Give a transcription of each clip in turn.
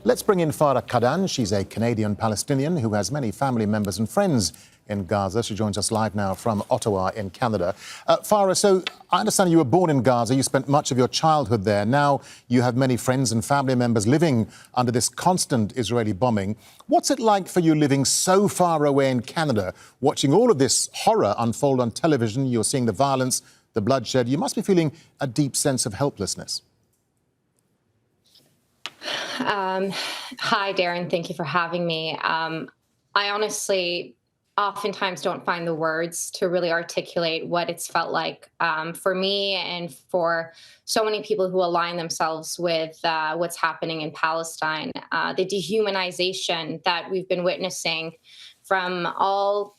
Let's bring in Farah Qadan. She's a Canadian-Palestinian who has many family members and friends in Gaza. She joins us live now from Ottawa in Canada. Farah, so I understand you were born in Gaza. You spent much of your childhood there. Now you have many friends and family members living under this constant Israeli bombing. What's it like for you living so far away in Canada, watching all of this horror unfold on television? You're seeing the violence, the bloodshed. You must be feeling a deep sense of helplessness. Hi, Darren. Thank you for having me. I honestly oftentimes don't find the words to really articulate what it's felt like for me and for so many people who align themselves with what's happening in Palestine. The dehumanization that we've been witnessing from all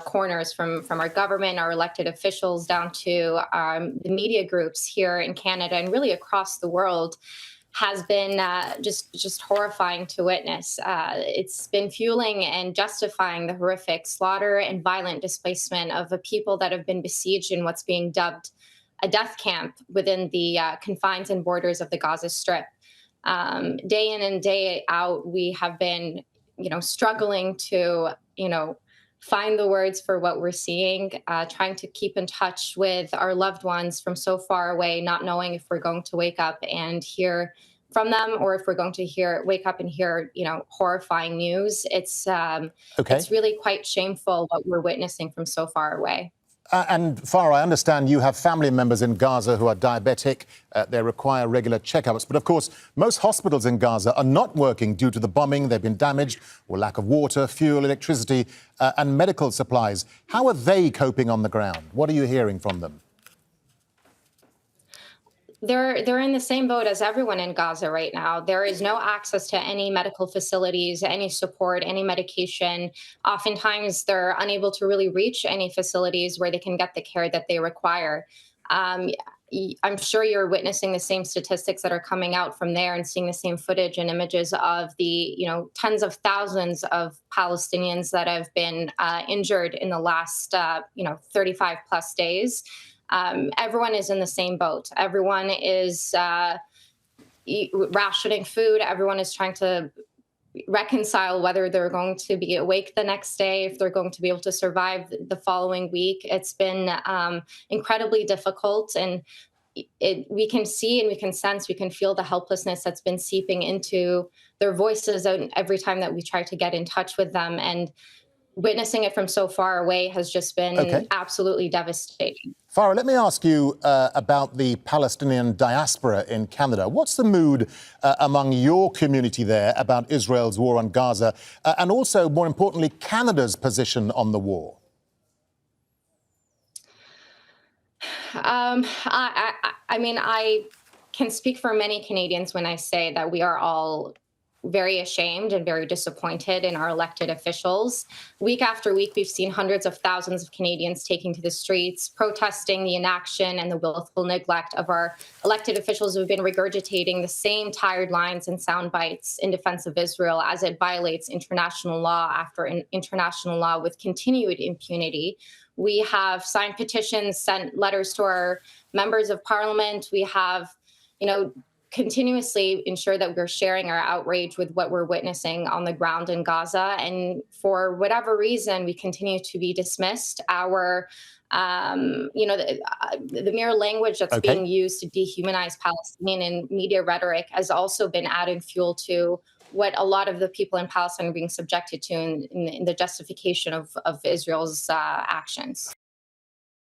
corners, from our government, our elected officials, down to the media groups here in Canada and really across the world, has been just horrifying to witness. It's been fueling and justifying the horrific slaughter and violent displacement of the people that have been besieged in what's being dubbed a death camp within the confines and borders of the Gaza Strip. Day in and day out, we have been, struggling to, find the words for what we're seeing, trying to keep in touch with our loved ones from so far away, not knowing if we're going to wake up and hear from them or if we're going to wake up and hear, horrifying news. It's really quite shameful what we're witnessing from so far away. And Farah, I understand you have family members in Gaza who are diabetic. They require regular checkups. But of course, most hospitals in Gaza are not working due to the bombing. They've been damaged or lack of water, fuel, electricity and medical supplies. How are they coping on the ground? What are you hearing from them? They're in the same boat as everyone in Gaza right now. There is no access to any medical facilities, any support, any medication. Oftentimes, they're unable to really reach any facilities where they can get the care that they require. I'm sure you're witnessing the same statistics that are coming out from there and seeing the same footage and images of the, tens of thousands of Palestinians that have been injured in the last, 35 plus days. Everyone is in the same boat. Everyone is rationing food. Everyone is trying to reconcile whether they're going to be awake the next day, if they're going to be able to survive the following week. It's been incredibly difficult, and we can see and we can sense, we can feel the helplessness that's been seeping into their voices every time that we try to get in touch with them. And witnessing it from so far away has just been absolutely devastating. Farah, let me ask you about the Palestinian diaspora in Canada. What's the mood among your community there about Israel's war on Gaza and also, more importantly, Canada's position on the war? I can speak for many Canadians when I say that we are all very ashamed and very disappointed in our elected officials. Week after week, we've seen hundreds of thousands of Canadians taking to the streets, protesting the inaction and the willful neglect of our elected officials who have been regurgitating the same tired lines and sound bites in defense of Israel as it violates international law after international law with continued impunity. We have signed petitions, sent letters to our members of parliament. We have, continuously ensure that we're sharing our outrage with what we're witnessing on the ground in Gaza. And for whatever reason, we continue to be dismissed. Our, the mere language that's being used to dehumanize Palestinian and media rhetoric has also been adding fuel to what a lot of the people in Palestine are being subjected to in the justification of Israel's actions.